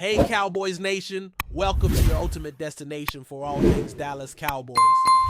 Hey Cowboys Nation, welcome to your ultimate destination for all things Dallas Cowboys.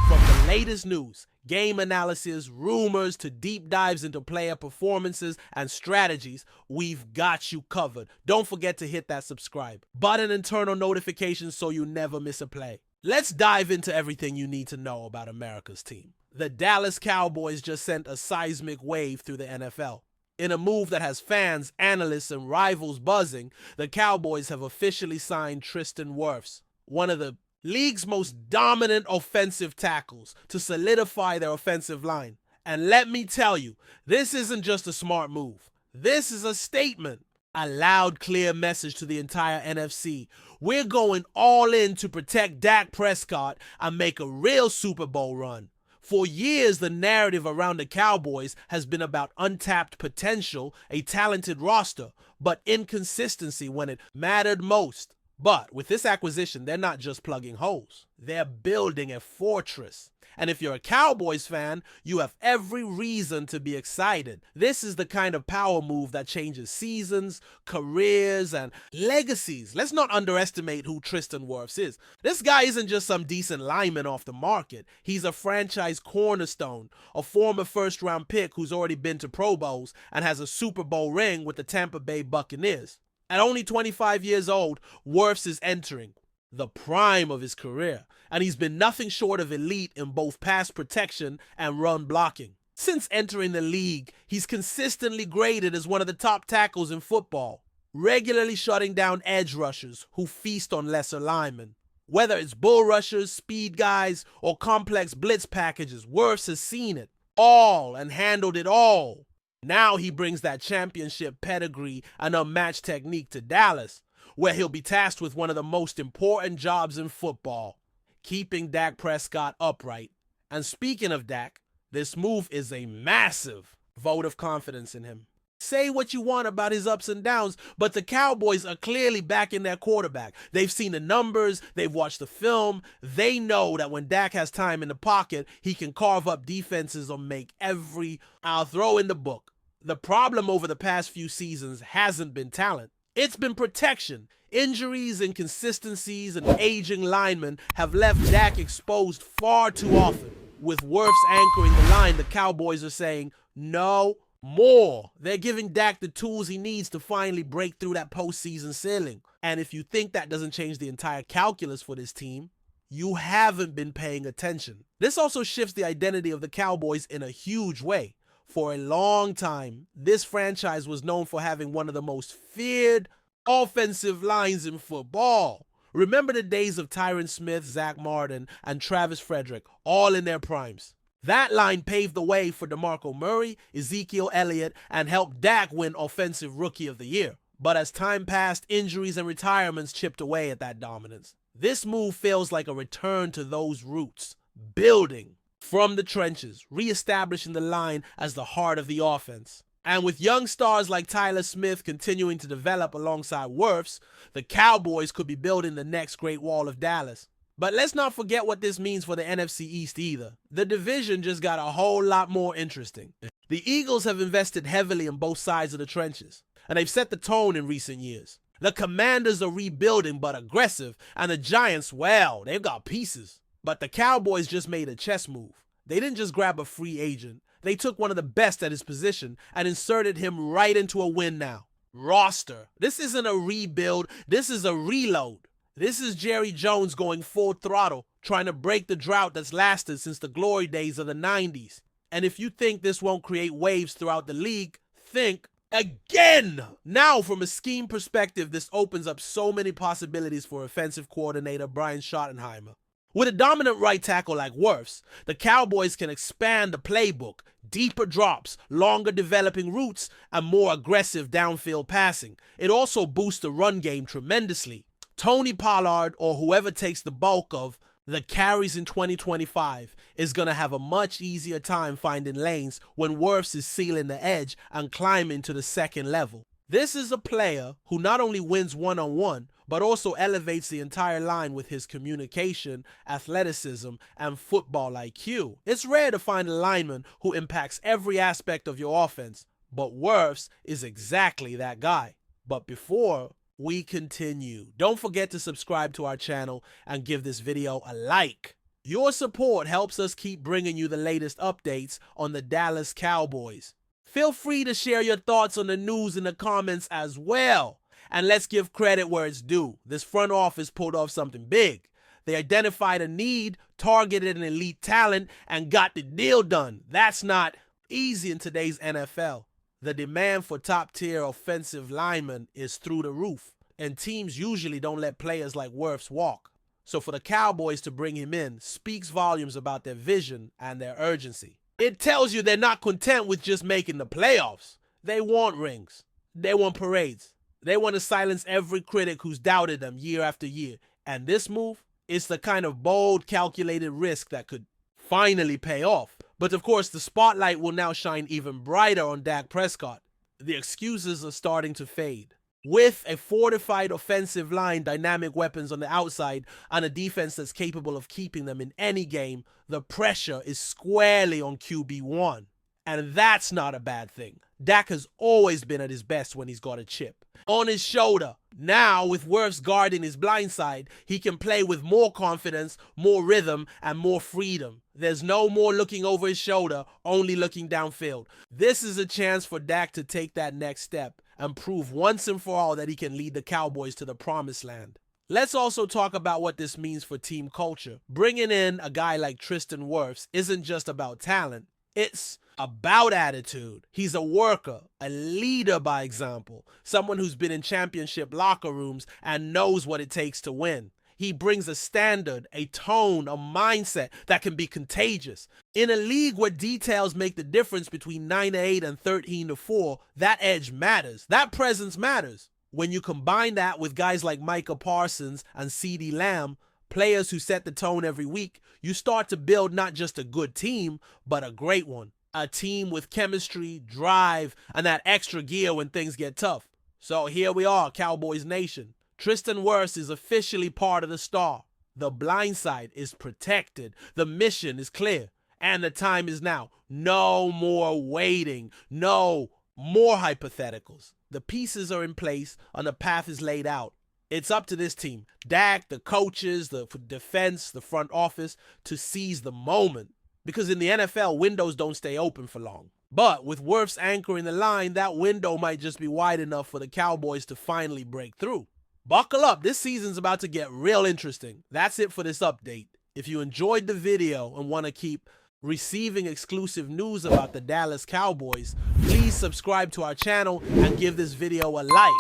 From the latest news, game analysis, rumors, to deep dives into player performances and strategies, we've got you covered. Don't forget to hit that subscribe button and turn on notifications so you never miss a play. Let's dive into everything you need to know about America's team. The Dallas Cowboys just sent a seismic wave through the NFL. In a move that has fans, analysts, and rivals buzzing, the Cowboys have officially signed Tristan Wirfs, one of the league's most dominant offensive tackles, to solidify their offensive line. And let me tell you, this isn't just a smart move. This is a statement. A loud, clear message to the entire NFC. We're going all in to protect Dak Prescott and make a real Super Bowl run. For years, the narrative around the Cowboys has been about untapped potential, a talented roster, but inconsistency when it mattered most. But with this acquisition, they're not just plugging holes. They're building a fortress. And if you're a Cowboys fan, you have every reason to be excited. This is the kind of power move that changes seasons, careers, and legacies. Let's not underestimate who Tristan Wirfs is. This guy isn't just some decent lineman off the market. He's a franchise cornerstone, a former first-round pick who's already been to Pro Bowls and has a Super Bowl ring with the Tampa Bay Buccaneers. At only 25 years old, Wirfs is entering the prime of his career, and he's been nothing short of elite in both pass protection and run blocking. Since entering the league, he's consistently graded as one of the top tackles in football, regularly shutting down edge rushers who feast on lesser linemen. Whether it's bull rushers, speed guys, or complex blitz packages, Wirfs has seen it all and handled it all. Now he brings that championship pedigree and unmatched technique to Dallas, where he'll be tasked with one of the most important jobs in football, keeping Dak Prescott upright. And speaking of Dak, this move is a massive vote of confidence in him. Say what you want about his ups and downs, but the Cowboys are clearly backing their quarterback. They've seen the numbers, they've watched the film, they know that when Dak has time in the pocket, he can carve up defenses or make every I'll throw in the book. The problem over the past few seasons hasn't been talent. It's been protection. Injuries, inconsistencies, and aging linemen have left Dak exposed far too often. With Wirfs anchoring the line, the Cowboys are saying, no more. They're giving Dak the tools he needs to finally break through that postseason ceiling. And if you think that doesn't change the entire calculus for this team, you haven't been paying attention. This also shifts the identity of the Cowboys in a huge way. For a long time, this franchise was known for having one of the most feared offensive lines in football. Remember the days of Tyron Smith, Zach Martin, and Travis Frederick, all in their primes. That line paved the way for DeMarco Murray, Ezekiel Elliott, and helped Dak win Offensive Rookie of the Year. But as time passed, injuries and retirements chipped away at that dominance. This move feels like a return to those roots, building from the trenches, reestablishing the line as the heart of the offense. And with young stars like Tyler Smith continuing to develop alongside Wirfs, the Cowboys could be building the next Great Wall of Dallas. But let's not forget what this means for the NFC East either. The division just got a whole lot more interesting. The Eagles have invested heavily in both sides of the trenches, and they've set the tone in recent years. The Commanders are rebuilding but aggressive, and the Giants, well, they've got pieces. But the Cowboys just made a chess move. They didn't just grab a free agent. They took one of the best at his position and inserted him right into a win now. Roster. This isn't a rebuild. This is a reload. This is Jerry Jones going full throttle, trying to break the drought that's lasted since the glory days of the 90s. And if you think this won't create waves throughout the league, think again. Now, from a scheme perspective, this opens up so many possibilities for offensive coordinator Brian Schottenheimer. With a dominant right tackle like Wirfs, the Cowboys can expand the playbook, deeper drops, longer developing routes, and more aggressive downfield passing. It also boosts the run game tremendously. Tony Pollard, or whoever takes the bulk of the carries in 2025, is going to have a much easier time finding lanes when Wirfs is sealing the edge and climbing to the second level. This is a player who not only wins one-on-one, but also elevates the entire line with his communication, athleticism, and football IQ. It's rare to find a lineman who impacts every aspect of your offense, but Wirfs is exactly that guy. But before we continue. Don't forget to subscribe to our channel and give this video a like. Your support helps us keep bringing you the latest updates on the Dallas Cowboys. Feel free to share your thoughts on the news in the comments as well. And let's give credit where it's due. This front office pulled off something big. They identified a need, targeted an elite talent, and got the deal done. That's not easy in today's NFL. The demand for top-tier offensive linemen is through the roof, and teams usually don't let players like Wirfs walk. So for the Cowboys to bring him in speaks volumes about their vision and their urgency. It tells you they're not content with just making the playoffs. They want rings. They want parades. They want to silence every critic who's doubted them year after year. And this move is the kind of bold, calculated risk that could finally pay off. But of course, the spotlight will now shine even brighter on Dak Prescott. The excuses are starting to fade. With a fortified offensive line, dynamic weapons on the outside, and a defense that's capable of keeping them in any game, the pressure is squarely on QB1. And that's not a bad thing. Dak has always been at his best when he's got a chip on his shoulder. Now, with Wirfs guarding his blind side, he can play with more confidence, more rhythm, and more freedom. There's no more looking over his shoulder, only looking downfield. This is a chance for Dak to take that next step and prove once and for all that he can lead the Cowboys to the promised land. Let's also talk about what this means for team culture. Bringing in a guy like Tristan Wirfs isn't just about talent. It's about attitude. He's a worker, a leader by example, someone who's been in championship locker rooms and knows what it takes to win. He brings a standard, a tone, a mindset that can be contagious. In a league where details make the difference between 9-8 and 13-4, that edge matters. That presence matters. When you combine that with guys like Micah Parsons and CeeDee Lamb, players who set the tone every week, you start to build not just a good team, but a great one. A team with chemistry, drive, and that extra gear when things get tough. So here we are, Cowboys Nation. Tristan Wirfs is officially part of the star. The blind side is protected. The mission is clear. And the time is now. No more waiting. No more hypotheticals. The pieces are in place and the path is laid out. It's up to this team, Dak, the coaches, the defense, the front office, to seize the moment. Because in the NFL, windows don't stay open for long. But with Wirfs anchoring the line, that window might just be wide enough for the Cowboys to finally break through. Buckle up, this season's about to get real interesting. That's it for this update. If you enjoyed the video and want to keep receiving exclusive news about the Dallas Cowboys, please subscribe to our channel and give this video a like.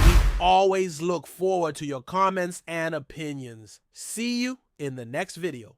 We always look forward to your comments and opinions. See you in the next video.